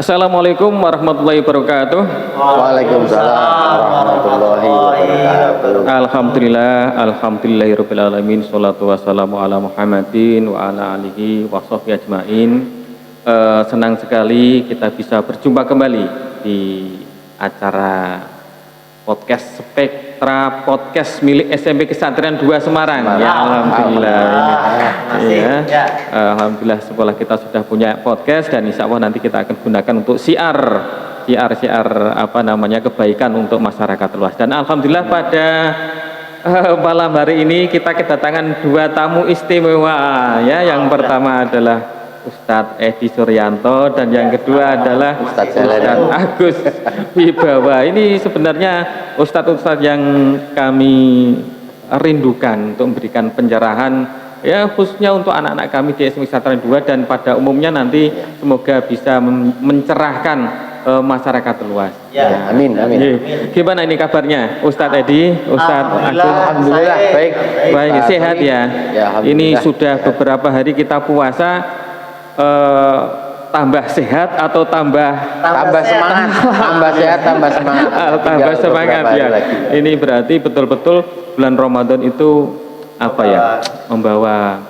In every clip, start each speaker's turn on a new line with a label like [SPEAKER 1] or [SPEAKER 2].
[SPEAKER 1] Assalamualaikum warahmatullahi wabarakatuh.
[SPEAKER 2] Waalaikumsalam warahmatullahi wabarakatuh.
[SPEAKER 1] Alhamdulillahirabbil alamin. Sholatu wassalamu ala Muhammadin wa ala alihi wa sahbihi ajmain. Senang sekali kita bisa berjumpa kembali di acara podcast Spektra Podcast milik SMP Kesatria 2 Semarang. Ya, alhamdulillah. Ya. Alhamdulillah sekolah kita sudah punya podcast dan insya Allah nanti kita akan gunakan untuk siar kebaikan untuk masyarakat luas. Dan alhamdulillah pada malam hari ini kita kedatangan dua tamu istimewa ya. Yang pertama adalah Ustadz Edi Suryanto dan yang kedua adalah Ustadz Agus Wibawa. Ini sebenarnya Ustadz yang kami rindukan untuk memberikan pencerahan ya, khususnya untuk anak-anak kami di SMP Kesatria 2 dan pada umumnya nanti semoga bisa mencerahkan masyarakat luas.
[SPEAKER 2] Ya, amin.
[SPEAKER 1] Gimana ini kabarnya Ustadz Edi, Ustadz Agus?
[SPEAKER 2] Alhamdulillah baik.
[SPEAKER 1] Sehat ya. Ini sudah beberapa hari kita puasa. Tambah sehat atau tambah
[SPEAKER 2] semangat, tambah sehat, tambah semangat.
[SPEAKER 1] Tambah semangat ya. Ini berarti betul-betul bulan Ramadan itu apa ya? Membawa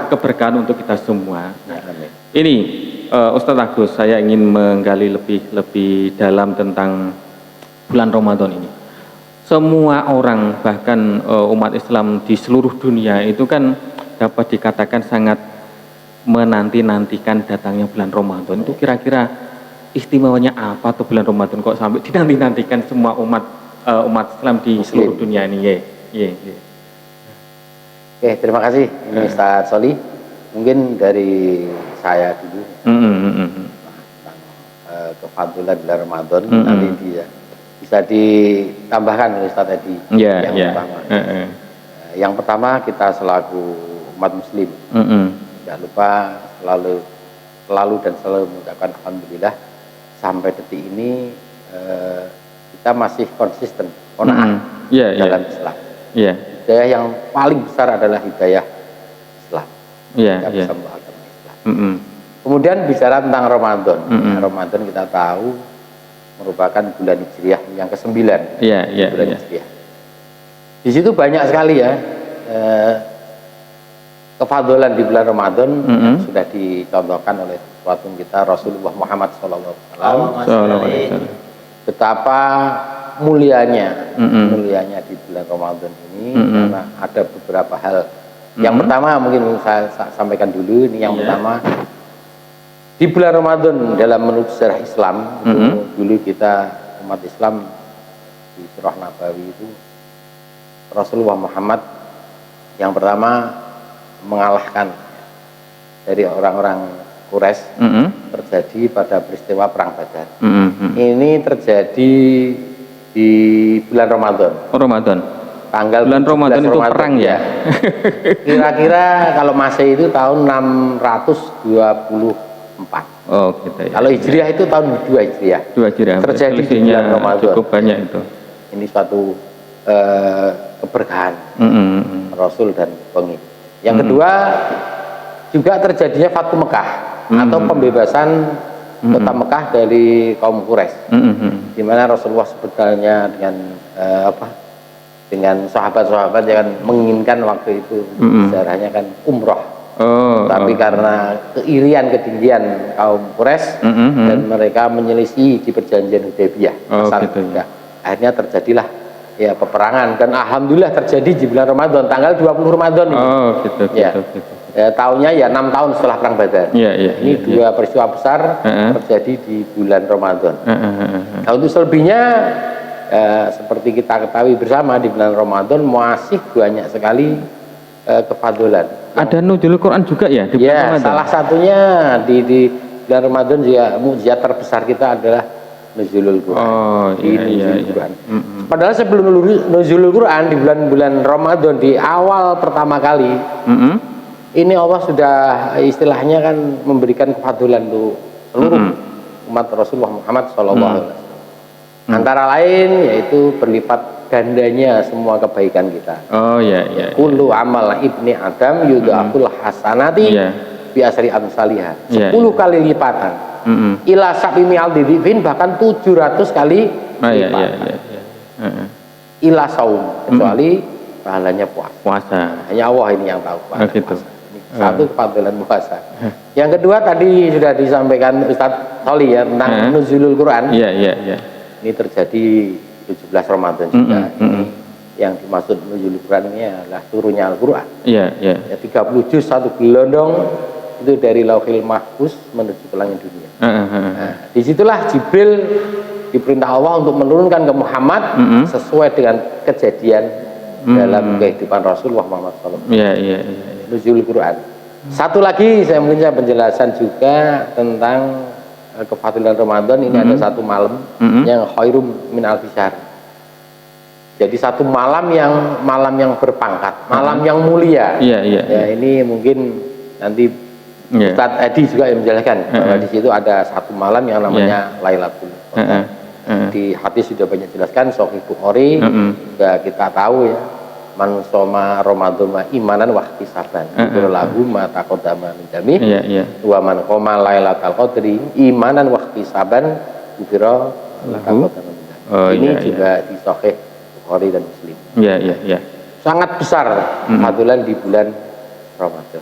[SPEAKER 1] keberkahan untuk kita semua. Ini Ustadz Agus, saya ingin menggali lebih dalam tentang bulan Ramadan ini. Semua orang bahkan umat Islam di seluruh dunia itu kan dapat dikatakan sangat menanti-nantikan datangnya bulan Ramadan. Itu kira-kira istimewanya apa tuh bulan Ramadan kok sampai dinanti-nantikan semua umat Islam di seluruh dunia ini?
[SPEAKER 2] Oke, terima kasih Ustaz Soli. Mungkin dari saya dulu tentang kefadilan bulan Ramadan nanti bisa ditambahkan oleh Ustaz Edi. Yang pertama kita selaku umat Muslim jangan lupa selalu mengucapkan alhamdulillah sampai detik ini kita masih konsisten dalam Islam. Hidayah yang paling besar adalah hidayah Islam. Kita bisa membahagiakan Islam. Kemudian bicara tentang Ramadan. Ramadan kita tahu merupakan bulan Hijriah yang ke-9. Bulan Hijriah. Di situ banyak sekali ya kefadolan di bulan Ramadan yang sudah dicontohkan oleh suatu kita Rasulullah Muhammad SAW. Betapa mulianya di bulan Ramadan ini karena ada beberapa hal. Yang pertama mungkin saya sampaikan dulu ini yang pertama di bulan Ramadan dalam menurut sejarah Islam dulu kita umat Islam di Surah Nabawi itu Rasulullah Muhammad yang pertama mengalahkan dari orang-orang Quraisy terjadi pada peristiwa perang Badar. Ini terjadi di bulan Ramadan. Tanggal
[SPEAKER 1] bulan Ramadan itu perang ya.
[SPEAKER 2] Kira-kira kalau Masehi itu tahun 624.
[SPEAKER 1] Oh, gitu ya.
[SPEAKER 2] Kalau Hijriah itu tahun 2 Hijriah. Terjadi di bulan Ramadan.
[SPEAKER 1] Cukup banyak itu.
[SPEAKER 2] Ini suatu keberkahan Rasul dan pengikut. Yang kedua juga terjadinya Fathu Mekah atau pembebasan kota Mekah dari kaum Quraisy, di mana Rasulullah sebetulnya dengan sahabat-sahabat yang menginginkan waktu itu sejarahnya kan umroh, tapi karena keirian ketinggian kaum Quraisy dan mereka menyelisih di perjanjian Hudaybiyah, akhirnya terjadilah ya peperangan dan alhamdulillah terjadi di bulan Ramadan tanggal 20 Ramadan ini. Tahunnya ya 6 tahun setelah perang Badar. Ini dua peristiwa besar terjadi di bulan Ramadan. Nah, untuk selebihnya seperti kita ketahui bersama di bulan Ramadan masih banyak sekali kefadolan.
[SPEAKER 1] Ada nuzul Quran juga ya di bulan Ramadan.
[SPEAKER 2] Salah satunya di bulan Ramadan ya mukjizat terbesar kita adalah nuzulul Quran. Quran. Padahal sebelum nuzulul Quran di bulan-bulan Ramadan di awal pertama kali ini Allah sudah istilahnya kan memberikan kefadulan untuk seluruh umat Rasulullah Muhammad SAW. Antara lain yaitu berlipat gandanya semua kebaikan kita. Kullu amal ibni Adam yudha'aful hasanati bi asri amsalihah. 10 kali lipatan. ila sabimi aldidifin, bahkan 700 kali lipat. Ila saum, kecuali pahalanya puasa. Hanya Allah ini yang tahu pahala puasa. Ini satu kefadilan puasa. Yang kedua tadi sudah disampaikan Ustadz Soli ya, tentang nuzulul Quran. Ini terjadi 17 Ramadan juga. Yang dimaksud nuzulul Quran ini adalah turunnya Al-Quran. Ya, 30 juz satu gelondong itu dari Lauhil Mahfuz menuju ke langit dunia. Nah, disitulah Jibril diperintah Allah untuk menurunkan ke Muhammad sesuai dengan kejadian dalam kehidupan Rasulullah Muhammad SAW. Nuzul Quran. Satu lagi saya penjelasan juga tentang kefadilan Ramadan. Ini ada satu malam yang khairum min alfi syahr. Jadi satu malam yang berpangkat, malam yang mulia. Ya, ini mungkin nanti Ustadz Edi juga yang menjelaskan bahwa di situ ada satu malam yang namanya Lailatul Qadar. Di hadis sudah banyak jelaskan, Sahih Bukhari sudah kita tahu ya, man soma Ramadan imanan wa ihtisaban ghufira lahu ma taqaddama min dzambi wa man qoma Lailatul Qadri imanan wa ihtisaban ghufira lahu ma taqaddama min dzambi. Ini juga di Sahih Bukhari dan Muslim. Sangat besar fadilan di bulan Ramadan.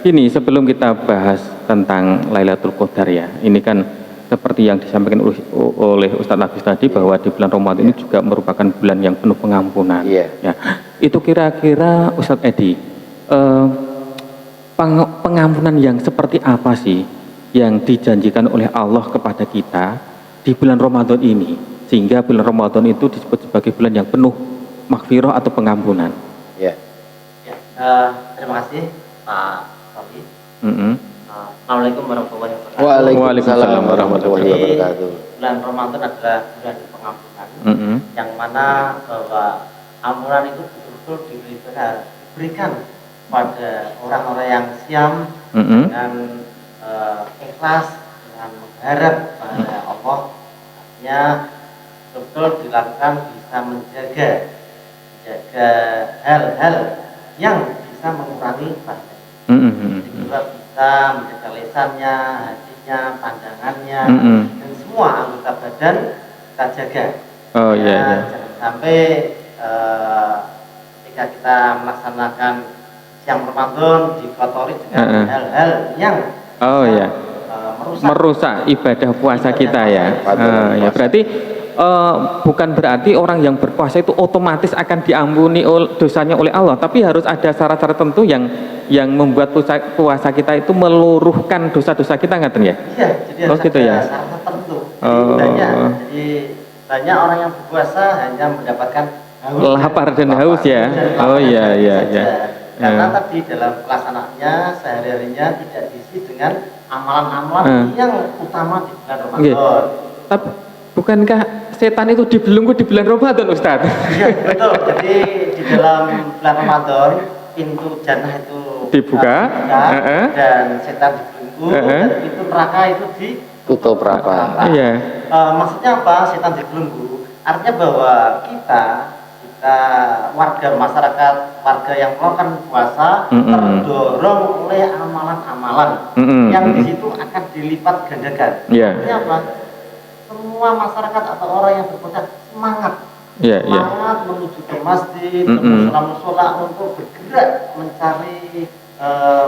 [SPEAKER 1] Ini sebelum kita bahas tentang Lailatul Qadar ya, ini kan seperti yang disampaikan oleh Ustadz Nafis tadi bahwa di bulan Ramadan ini juga merupakan bulan yang penuh pengampunan. Ya, itu kira-kira Ustadz Edi, pengampunan yang seperti apa sih yang dijanjikan oleh Allah kepada kita di bulan Ramadan ini, sehingga bulan Ramadan itu disebut sebagai bulan yang penuh maghfirah atau pengampunan?
[SPEAKER 3] Terima kasih Pak Sofi. Assalamualaikum warahmatullahi wabarakatuh.
[SPEAKER 2] Waalaikumsalam warahmatullahi wabarakatuh.
[SPEAKER 3] Bulan Ramadan adalah bulan pengampunan, yang mana bahwa ampunan itu betul-betul diberikan pada orang-orang yang siam dengan ikhlas, dengan mengharap pada Allah. Artinya betul dilakukan bisa menjaga hal-hal yang bisa mengurangi bahaya. Jadi juga bisa menjaga lesannya, hatinya, pandangannya, dan semua anggota badan kita jaga. Jangan sampai ketika kita melaksanakan siang Ramadan dikotori dengan hal-hal yang
[SPEAKER 1] merusak ibadah puasa kita ya. Berarti bukan berarti orang yang berpuasa itu otomatis akan diampuni dosanya oleh Allah, tapi harus ada syarat-syarat tertentu yang membuat puasa kita itu meluruhkan dosa-dosa kita, ngaten ya?
[SPEAKER 3] Iya, jadi harus
[SPEAKER 1] gitu
[SPEAKER 3] ada
[SPEAKER 1] ya?
[SPEAKER 3] syarat tertentu. Jadi banyak orang yang berpuasa hanya mendapatkan
[SPEAKER 1] lapar dan haus ya.
[SPEAKER 3] Karena tadi dalam pelaksanaannya sehari-harinya tidak diisi dengan amalan-amalan yang utama di bulan Ramadan.
[SPEAKER 1] Tapi bukankah setan itu dibelenggu di bulan Ramadan, Ustaz?
[SPEAKER 3] Iya, betul. Jadi di dalam bulan Ramadan pintu jannah itu dibuka dan setan dibelenggu, dan pintu neraka itu
[SPEAKER 2] ditutup rata.
[SPEAKER 3] Maksudnya apa setan dibelenggu? Artinya bahwa kita warga masyarakat, warga yang melakukan puasa terdorong oleh amalan-amalan yang di situ akan dilipat gandakan. Artinya apa? Semua masyarakat atau orang yang berpuasa semangat menuju ke masjid, ke musola untuk bergerak mencari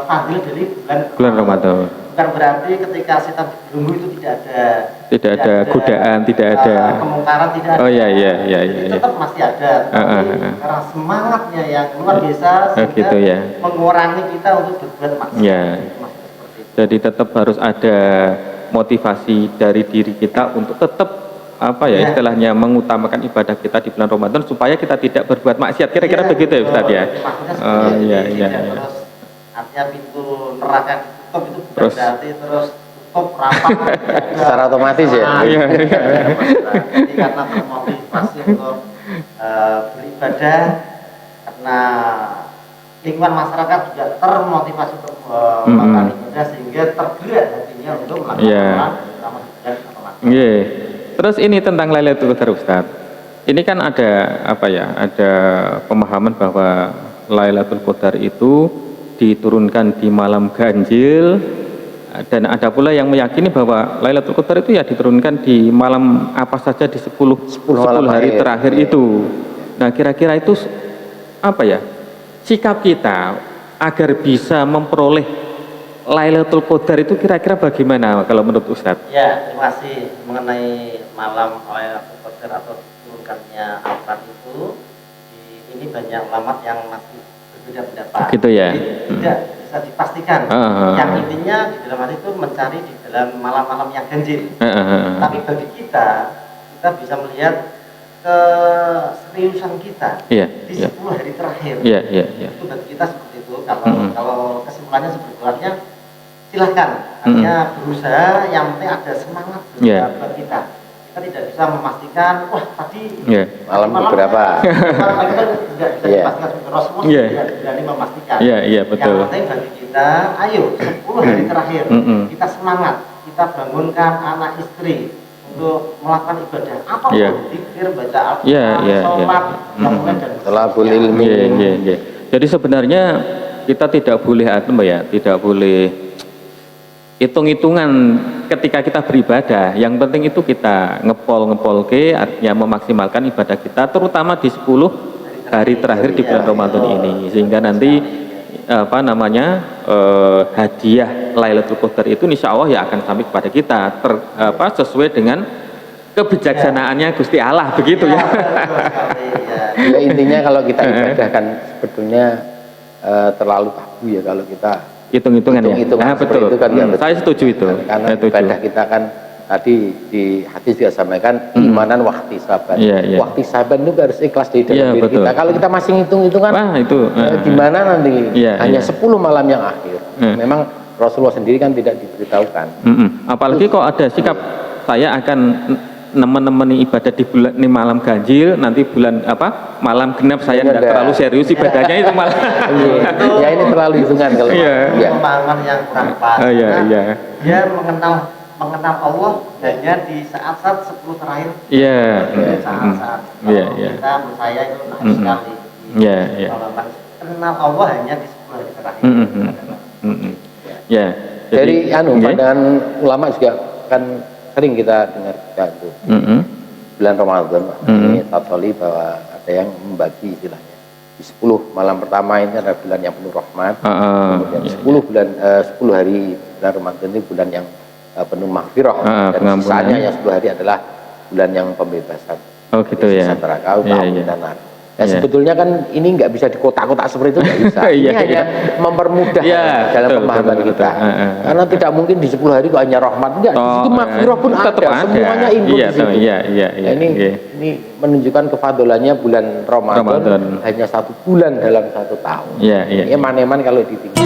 [SPEAKER 3] fadilah dari bulan Ramadan. Bukan berarti ketika setan dibelenggu itu tidak ada
[SPEAKER 1] godaan, tidak ada
[SPEAKER 3] kemungkaran, tidak ada. Tetap masih ada. Karena semangatnya yang luar biasa sehingga mengurangi kita untuk berbuat maksiat.
[SPEAKER 1] Jadi tetap harus ada motivasi dari diri kita untuk tetap istilahnya mengutamakan ibadah kita di bulan Ramadan supaya kita tidak berbuat maksiat. Kira-kira begitu ya Ustaz ya?
[SPEAKER 3] Terus artinya pintu neraka ditutup itu bukan berarti terus tutup rapat
[SPEAKER 2] secara otomatis ya.
[SPEAKER 3] Jadi karena termotivasi untuk beribadah, karena lingkungan masyarakat juga termotivasi untuk melakukan ibadah sehingga tergerak hatinya untuk melakukan
[SPEAKER 1] Terus ini tentang Lailatul Qadar, Ustaz. Ini kan ada ada pemahaman bahwa Lailatul Qadar itu diturunkan di malam ganjil Dan ada pula yang meyakini bahwa Lailatul Qadar itu ya diturunkan di malam apa saja di 10 hari terakhir itu. Nah, kira-kira itu apa ya? Sikap kita agar bisa memperoleh Lailatul Qadar itu kira-kira bagaimana kalau menurut Ustadz?
[SPEAKER 3] Ya, terima kasih. Mengenai malam Lailatul Qadar atau turunkannya Al-Quran itu, ini banyak ulama yang masih berbeda pendapat.
[SPEAKER 1] Gitu ya.
[SPEAKER 3] Jadi, tidak bisa dipastikan. Yang intinya di dalam hal itu mencari di dalam malam-malam yang ganjil. Tapi bagi kita bisa melihat keseriusan kita di 10 hari terakhir. Itu bagi kita seperti itu. Kalau kesimpulannya sebetulnya silahkan, artinya berusaha, yang penting ada semangat buat kita. Kita tidak bisa memastikan, wah tadi
[SPEAKER 2] malam berapa.
[SPEAKER 3] Tidak bisa dipastikan, Rasulullah tidak berani memastikan.
[SPEAKER 1] Betul.
[SPEAKER 3] Yang penting bagi kita, ayo 10 hari terakhir kita semangat, kita bangunkan anak istri untuk melakukan ibadah apapun, zikir, baca Al-Quran, sholat, dan
[SPEAKER 2] thalabul ilmi.
[SPEAKER 1] Jadi sebenarnya kita tidak boleh tidak boleh hitung-hitungan ketika kita beribadah. Yang penting itu kita ngepol artinya memaksimalkan ibadah kita, terutama di 10 hari terakhir di bulan Ramadan ini, sehingga nanti hadiah Lailatul Qadar itu insya Allah ya akan sampai kepada kita sesuai dengan kebijaksanaannya Gusti Allah, begitu ya.
[SPEAKER 2] Ya, intinya kalau kita ibadah kan sebetulnya terlalu tabu ya kalau kita
[SPEAKER 1] hitung-hitungan ya. Betul.
[SPEAKER 2] Itu kan
[SPEAKER 1] saya setuju itu.
[SPEAKER 2] Karena ibadah kita kan tadi di hadis juga sampaikan imanan wahtisaban. Wahtisaban itu harus ikhlas di dalam diri kita. Kalau kita masih hitung-hitungan, gimana nanti? Hanya 10 malam yang akhir. Memang Rasulullah sendiri kan tidak diberitahukan.
[SPEAKER 1] Apalagi kok ada sikap saya akan nemen-nemeni ibadah di bulan ini malam ganjil, nanti bulan malam genap saya tidak terlalu serius ibadahnya itu malah.
[SPEAKER 2] Ya ini terlalu hitungan kalau.
[SPEAKER 3] Pemahaman yang kurang pas. Dia mengenal Allah hanya di saat-saat 10 terakhir. Saat-saat. Kita menurut saya itu naif sekali. Kenal Allah hanya di 10 hari terakhir.
[SPEAKER 2] Jadi pandangan ulama juga kan sering kita dengar itu bulan Ramadan ini tatsoli bahwa ada yang membagi istilahnya di 10 malam pertama ini adalah bulan yang penuh rahmat, kemudian 10 hari bulan Ramadan ini bulan yang penuh maghfirah, dan sisanya yang 10 hari adalah bulan yang pembebasan.
[SPEAKER 1] Gitu ya.
[SPEAKER 2] Neraka, dan sebetulnya kan ini nggak bisa di kotak-kotak seperti itu, nggak bisa. Ini hanya mempermudah dalam pemahaman kita. Karena tidak mungkin di 10 hari itu hanya rahmat, enggak. Di situ maghfirah pun ada, semuanya input di situ. Ini menunjukkan kefadolannya bulan Ramadan hanya 1 bulan dalam 1 tahun. Ini eman-eman kalau ditinggal.